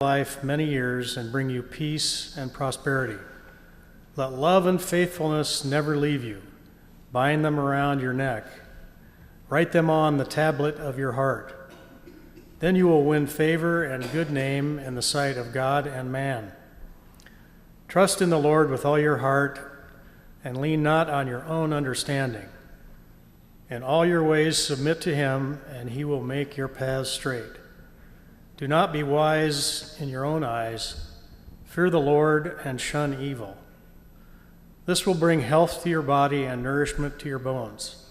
life many years and bring you peace and prosperity. Let love and faithfulness never leave you. Bind them around your neck. Write them on the tablet of your heart. Then you will win favor and good name in the sight of God and man. Trust in the Lord with all your heart and lean not on your own understanding. In all your ways submit to him, and he will make your paths straight. Do not be wise in your own eyes. Fear the Lord and shun evil. This will bring health to your body and nourishment to your bones.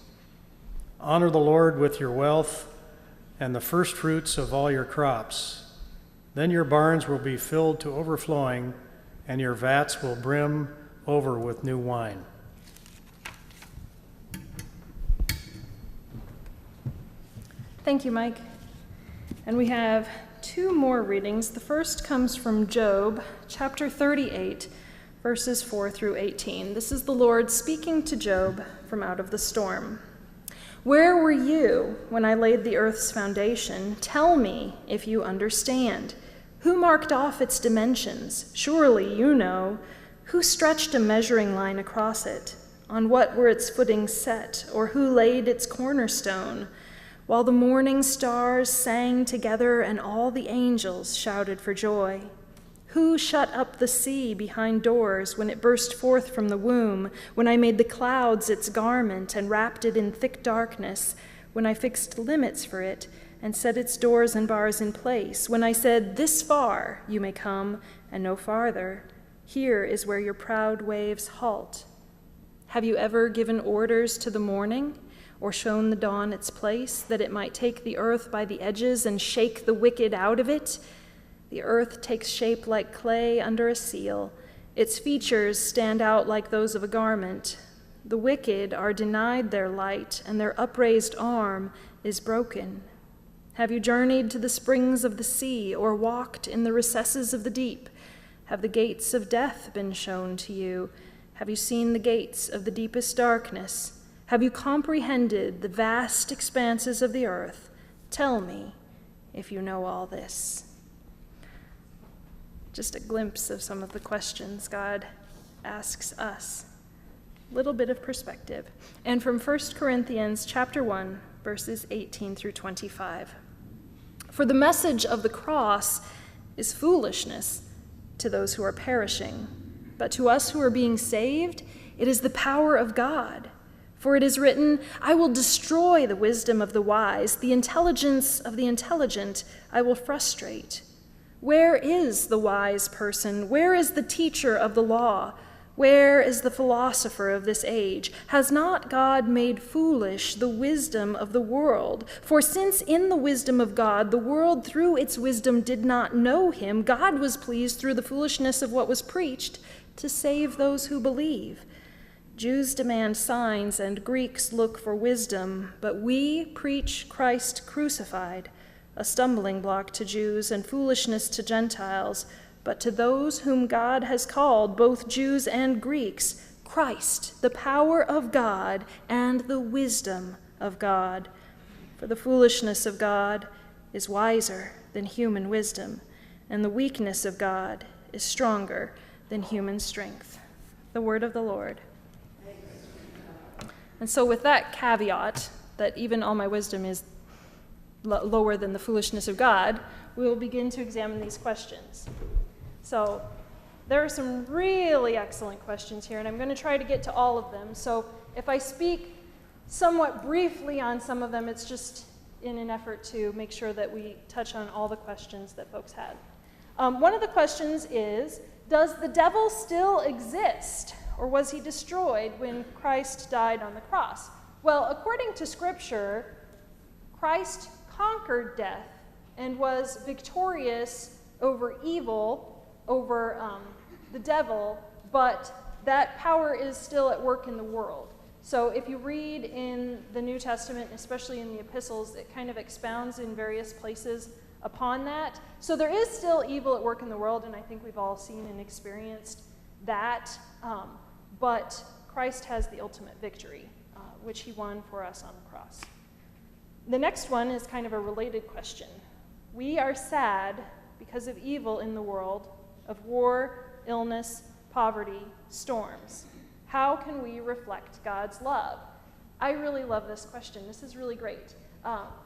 Honor the Lord with your wealth and the first fruits of all your crops. Then your barns will be filled to overflowing, and your vats will brim over with new wine. Thank you, Mike. And we have two more readings. The first comes from Job, chapter 38, verses 4 through 18. This is the Lord speaking to Job from out of the storm. Where were you when I laid the earth's foundation? Tell me if you understand. Who marked off its dimensions? Surely you know. Who stretched a measuring line across it? On what were its footings set? Or who laid its cornerstone? While the morning stars sang together and all the angels shouted for joy. Who shut up the sea behind doors when it burst forth from the womb, when I made the clouds its garment and wrapped it in thick darkness, when I fixed limits for it and set its doors and bars in place, when I said, this far you may come and no farther, here is where your proud waves halt. Have you ever given orders to the morning, or shown the dawn its place, that it might take the earth by the edges and shake the wicked out of it? The earth takes shape like clay under a seal. Its features stand out like those of a garment. The wicked are denied their light, and their upraised arm is broken. Have you journeyed to the springs of the sea, or walked in the recesses of the deep? Have the gates of death been shown to you? Have you seen the gates of the deepest darkness? Have you comprehended the vast expanses of the earth? Tell me if you know all this. Just a glimpse of some of the questions God asks us. Little bit of perspective. And from 1 Corinthians chapter 1, verses 18 through 25. For the message of the cross is foolishness to those who are perishing, but to us who are being saved, it is the power of God. For it is written, I will destroy the wisdom of the wise, the intelligence of the intelligent I will frustrate. Where is the wise person? Where is the teacher of the law? Where is the philosopher of this age? Has not God made foolish the wisdom of the world? For since in the wisdom of God, the world through its wisdom did not know him, God was pleased through the foolishness of what was preached to save those who believe. Jews demand signs and Greeks look for wisdom, but we preach Christ crucified, a stumbling block to Jews and foolishness to Gentiles, but to those whom God has called, both Jews and Greeks, Christ, the power of God and the wisdom of God. For the foolishness of God is wiser than human wisdom, and the weakness of God is stronger than human strength. The word of the Lord. And so with that caveat, that even all my wisdom is lower than the foolishness of God, we will begin to examine these questions. So there are some really excellent questions here, and I'm going to try to get to all of them. So if I speak somewhat briefly on some of them, it's just in an effort to make sure that we touch on all the questions that folks had. One of the questions is, does the devil still exist? Or was he destroyed when Christ died on the cross? Well, according to Scripture, Christ conquered death and was victorious over evil, over the devil, but that power is still at work in the world. So if you read in the New Testament, especially in the epistles, it kind of expounds in various places upon that. So there is still evil at work in the world, and I think we've all seen and experienced that. But Christ has the ultimate victory, which he won for us on the cross. The next one is kind of a related question. We are sad because of evil in the world, of war, illness, poverty, storms. How can we reflect God's love? I really love this question. This is really great.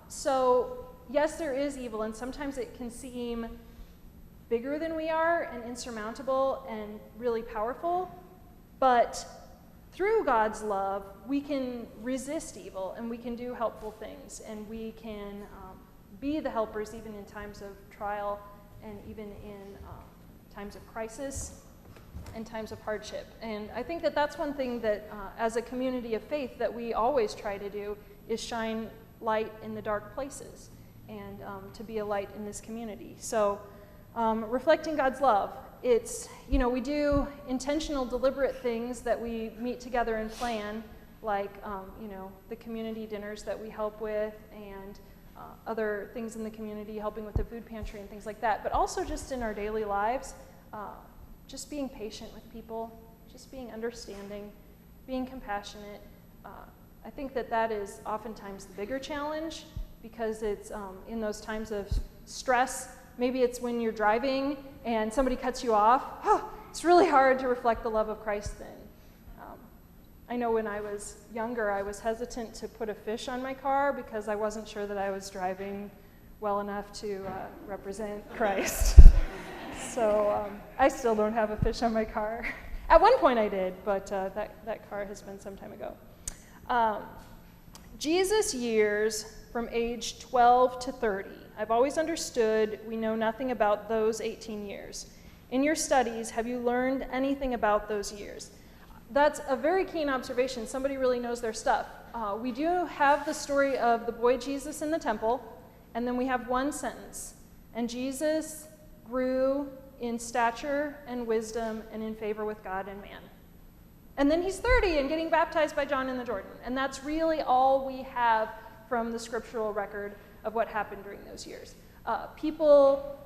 So, yes, there is evil, and sometimes it can seem bigger than we are and insurmountable and really powerful, but through God's love, we can resist evil, and we can do helpful things, and we can be the helpers even in times of trial and even in times of crisis and times of hardship. And I think that that's one thing that as a community of faith that we always try to do is shine light in the dark places and to be a light in this community. So reflecting God's love, it's, we do intentional, deliberate things that we meet together and plan, like, the community dinners that we help with and other things in the community, helping with the food pantry and things like that, but also just in our daily lives, just being patient with people, just being understanding, being compassionate. I think that is oftentimes the bigger challenge, because it's in those times of stress. Maybe it's when you're driving and somebody cuts you off. It's really hard to reflect the love of Christ then. I know when I was younger, I was hesitant to put a fish on my car because I wasn't sure that I was driving well enough to represent Christ. So I still don't have a fish on my car. At one point I did, but that car has been some time ago. Jesus' years from age 12 to 30. I've always understood we know nothing about those 18 years. In your studies, have you learned anything about those years? That's a very keen observation. Somebody really knows their stuff. We do have the story of the boy Jesus in the temple, and then we have one sentence. And Jesus grew in stature and wisdom and in favor with God and man. And then he's 30 and getting baptized by John in the Jordan. And that's really all we have from the scriptural record of what happened during those years. People,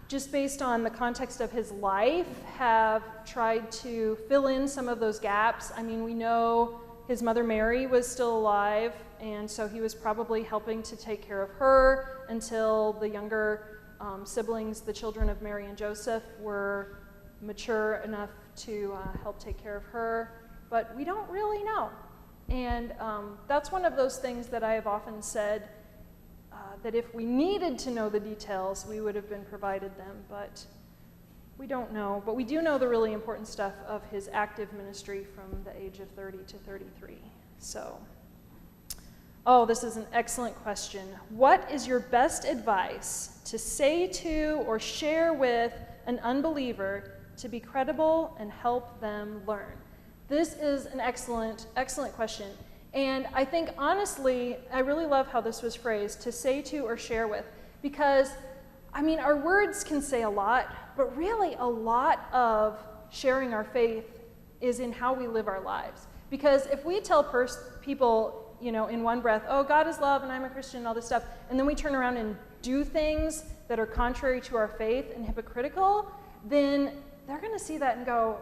just based on the context of his life, have tried to fill in some of those gaps. I mean, we know his mother Mary was still alive, and so he was probably helping to take care of her until the younger siblings, the children of Mary and Joseph, were mature enough to help take care of her. But we don't really know. And that's one of those things that I have often said, that if we needed to know the details, we would have been provided them, but we don't know. But we do know the really important stuff of his active ministry from the age of 30 to 33. So, this is an excellent question. What is your best advice to say to or share with an unbeliever to be credible and help them learn? This is an excellent, excellent question. And I think, honestly, I really love how this was phrased, to say to or share with, because, our words can say a lot, but really a lot of sharing our faith is in how we live our lives. Because if we tell people, in one breath, oh, God is love and I'm a Christian and all this stuff, and then we turn around and do things that are contrary to our faith and hypocritical, then they're going to see that and go,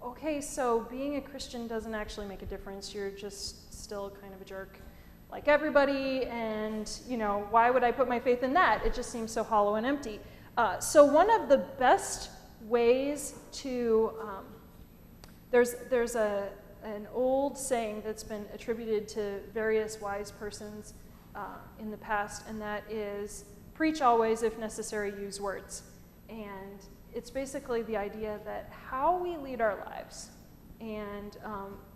okay, so being a Christian doesn't actually make a difference. You're just still kind of a jerk like everybody, and, why would I put my faith in that? It just seems so hollow and empty. So one of the best ways to, there's an old saying that's been attributed to various wise persons in the past, and that is, preach always, if necessary, use words. And it's basically the idea that how we lead our lives and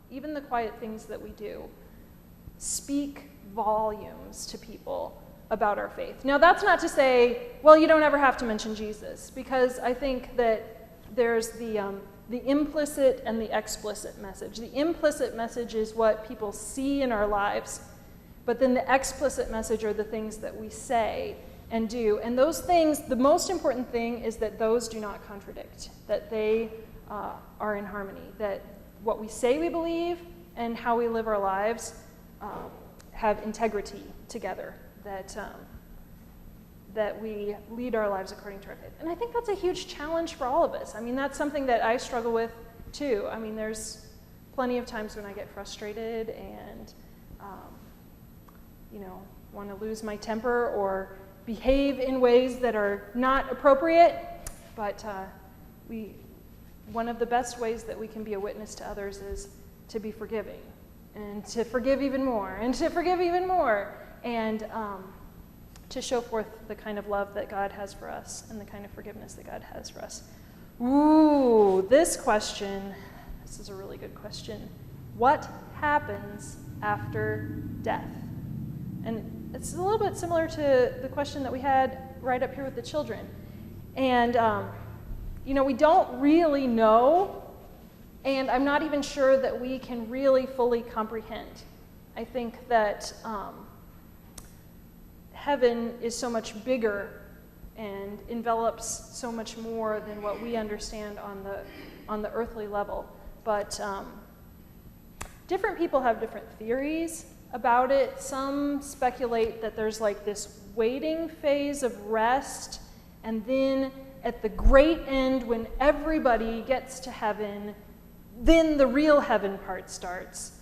even the quiet things that we do speak volumes to people about our faith. Now, that's not to say, well, you don't ever have to mention Jesus, because I think that there's the implicit and the explicit message. The implicit message is what people see in our lives, but then the explicit message are the things that we say and do. And those things, the most important thing is that those do not contradict, that they are in harmony, that what we say we believe and how we live our lives have integrity together, that we lead our lives according to our faith. And I think that's a huge challenge for all of us. That's something that I struggle with too. There's plenty of times when I get frustrated and, want to lose my temper, or behave in ways that are not appropriate, but one of the best ways that we can be a witness to others is to be forgiving, and to forgive even more, and to forgive even more, and to show forth the kind of love that God has for us and the kind of forgiveness that God has for us. Ooh, this is a really good question. What happens after death? And it's a little bit similar to the question that we had right up here with the children. And, we don't really know, and I'm not even sure that we can really fully comprehend. I think that heaven is so much bigger and envelops so much more than what we understand on the earthly level. But different people have different theories about it. Some speculate that there's like this waiting phase of rest, and then at the great end, when everybody gets to heaven, then the real heaven part starts.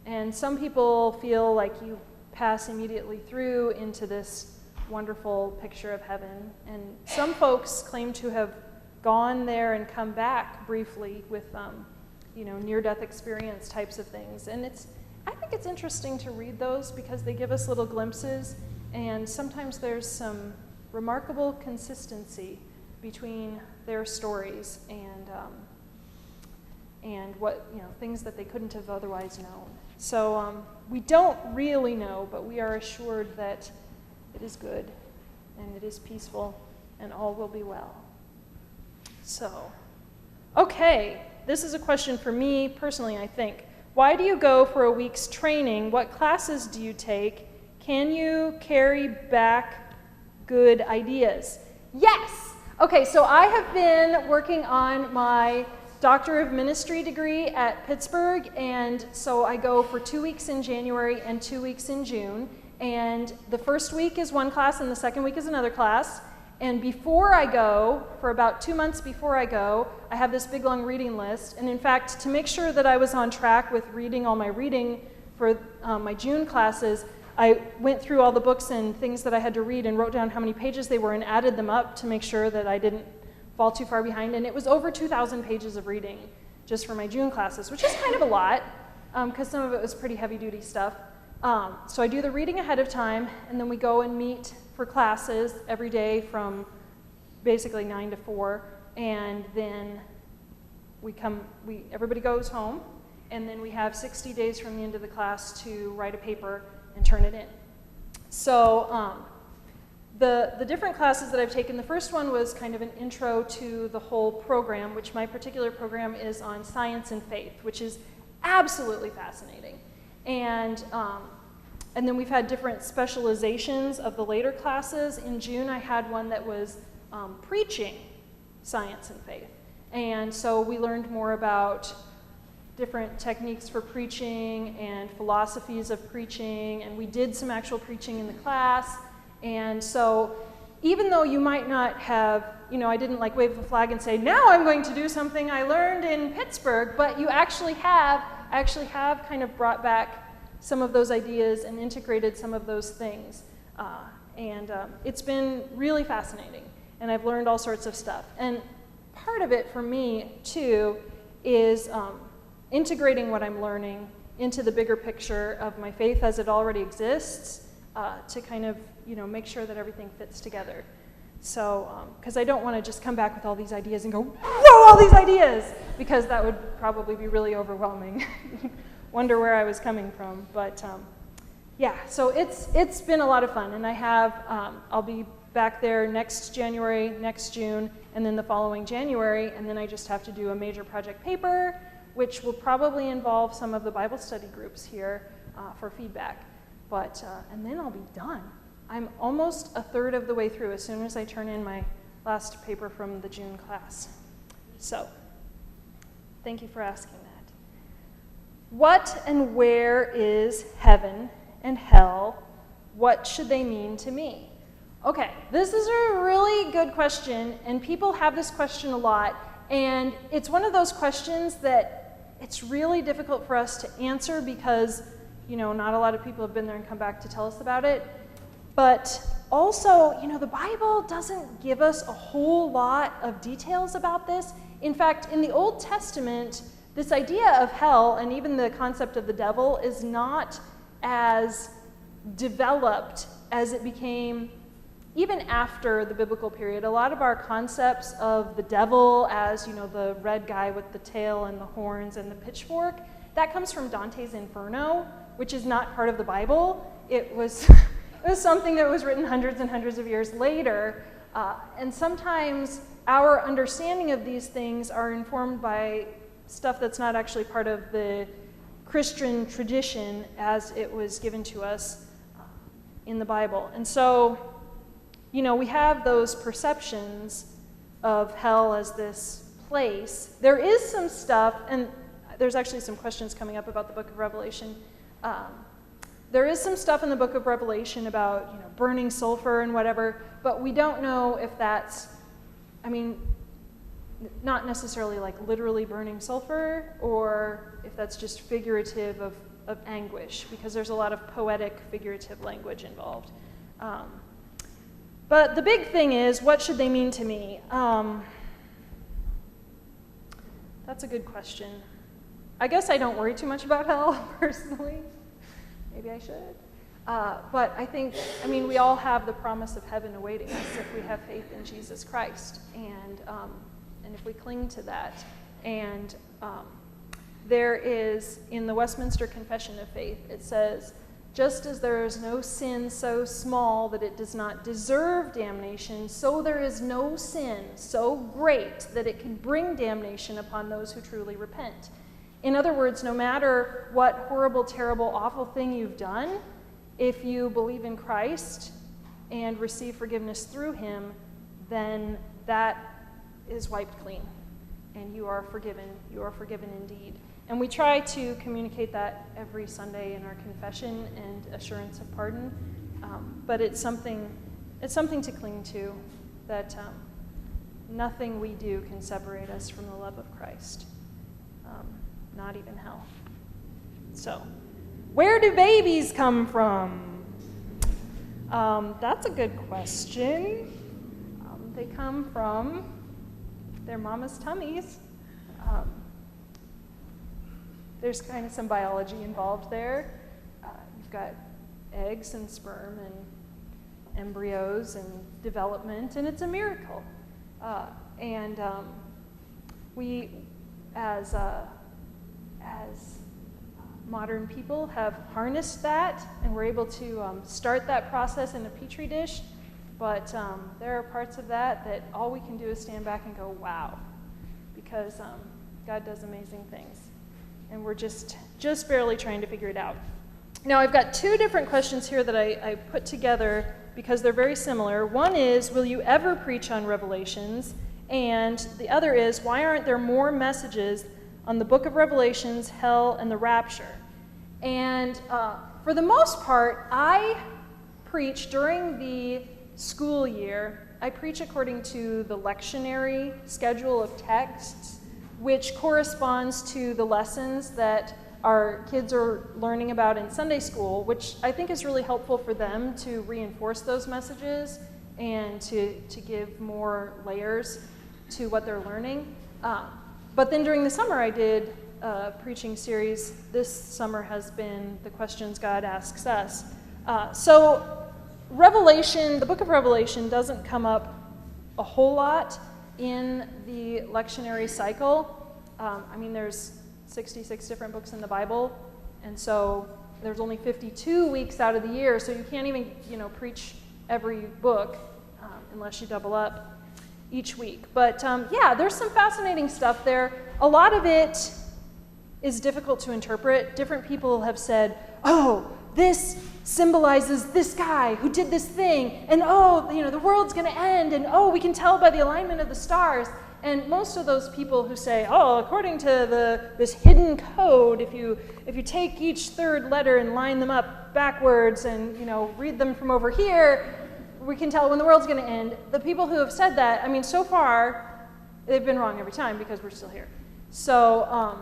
And some people feel like you pass immediately through into this wonderful picture of heaven. And some folks claim to have gone there and come back briefly with, near-death experience types of things. And I think it's interesting to read those because they give us little glimpses, and sometimes there's some remarkable consistency between their stories and what, things that they couldn't have otherwise known. So we don't really know, but we are assured that it is good and it is peaceful and all will be well. So, okay, this is a question for me personally, I think. Why do you go for a week's training? What classes do you take? Can you carry back good ideas? Yes! Okay, so I have been working on my Doctor of Ministry degree at Pittsburgh, and so I go for 2 weeks in January and 2 weeks in June, and the first week is one class and the second week is another class, and before I go, for about 2 months before I go, I have this big long reading list, and in fact, to make sure that I was on track with reading all my reading for my June classes, I went through all the books and things that I had to read and wrote down how many pages they were and added them up to make sure that I didn't fall too far behind. And it was over 2,000 pages of reading just for my June classes, which is kind of a lot because some of it was pretty heavy-duty stuff. So I do the reading ahead of time, and then we go and meet for classes every day from basically 9 to 4, and then everybody goes home, and then we have 60 days from the end of the class to write a paper and turn it in. So the different classes that I've taken, the first one was kind of an intro to the whole program, which my particular program is on science and faith, which is absolutely fascinating. And then we've had different specializations of the later classes. In June, I had one that was preaching science and faith. And so we learned more about different techniques for preaching and philosophies of preaching, and we did some actual preaching in the class. And so even though you might not have, I didn't like wave the flag and say, now I'm going to do something I learned in Pittsburgh, but I actually have kind of brought back some of those ideas and integrated some of those things. And it's been really fascinating, and I've learned all sorts of stuff. And part of it for me, too, is integrating what I'm learning into the bigger picture of my faith as it already exists, to kind of, make sure that everything fits together. So, because I don't want to just come back with all these ideas and go, whoa, all these ideas, because that would probably be really overwhelming. Wonder where I was coming from. But yeah, so it's been a lot of fun, and I'll be back there next January, next June, and then the following January, and then I just have to do a major project paper, which will probably involve some of the Bible study groups here for feedback. But, and then I'll be done. I'm almost a third of the way through as soon as I turn in my last paper from the June class. So, thank you for asking that. What and where is heaven and hell? What should they mean to me? Okay, this is a really good question, and people have this question a lot, and it's one of those questions that it's really difficult for us to answer because, not a lot of people have been there and come back to tell us about it. But also, the Bible doesn't give us a whole lot of details about this. In fact, in the Old Testament, this idea of hell and even the concept of the devil is not as developed as it became even after the biblical period. A lot of our concepts of the devil as, the red guy with the tail and the horns and the pitchfork, that comes from Dante's Inferno, which is not part of the Bible. It was something that was written hundreds and hundreds of years later. And sometimes our understanding of these things are informed by stuff that's not actually part of the Christian tradition as it was given to us in the Bible. And so, we have those perceptions of hell as this place. There is some stuff, and there's actually some questions coming up about the book of Revelation. There is some stuff in the book of Revelation about, burning sulfur and whatever, but we don't know if that's, not necessarily like literally burning sulfur, or if that's just figurative of anguish, because there's a lot of poetic, figurative language involved. But the big thing is, what should they mean to me? That's a good question. I guess I don't worry too much about hell, personally. Maybe I should. But I think, we all have the promise of heaven awaiting us if we have faith in Jesus Christ, and if we cling to that. And there is, in the Westminster Confession of Faith, it says, just as there is no sin so small that it does not deserve damnation, so there is no sin so great that it can bring damnation upon those who truly repent. In other words, no matter what horrible, terrible, awful thing you've done, if you believe in Christ and receive forgiveness through him, then that is wiped clean, and you are forgiven. You are forgiven indeed. And we try to communicate that every Sunday in our confession and assurance of pardon, but it's something to cling to, that nothing we do can separate us from the love of Christ, not even hell. So, where do babies come from? That's a good question. They come from their mama's tummies. There's kind of some biology involved there. You've got eggs and sperm and embryos and development, and it's a miracle. We, as modern people, have harnessed that, and we're able to start that process in a petri dish. But there are parts of that all we can do is stand back and go, wow, because God does amazing things. And we're just barely trying to figure it out. Now, I've got two different questions here that I put together because they're very similar. One is, will you ever preach on Revelations? And the other is, why aren't there more messages on the book of Revelations, hell, and the rapture? And for the most part, I preach during the school year. I preach according to the lectionary schedule of texts, which corresponds to the lessons that our kids are learning about in Sunday school, which I think is really helpful for them to reinforce those messages and to give more layers to what they're learning. But then during the summer, I did a preaching series. This summer has been The Questions God Asks Us. So Revelation, the book of Revelation, doesn't come up a whole lot in the lectionary cycle. There's 66 different books in the Bible, and so there's only 52 weeks out of the year, so you can't even, preach every book unless you double up each week. But there's some fascinating stuff there. A lot of it is difficult to interpret. Different people have said, oh, this symbolizes this guy who did this thing, and the world's going to end, and we can tell by the alignment of the stars. And most of those people who say, according to this hidden code, if you take each third letter and line them up backwards and read them from over here, we can tell when the world's going to end. The people who have said that, so far, they've been wrong every time because we're still here. So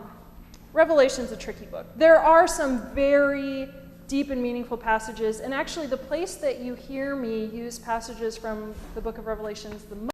Revelation's a tricky book. There are some very deep and meaningful passages. And actually, the place that you hear me use passages from the book of Revelations the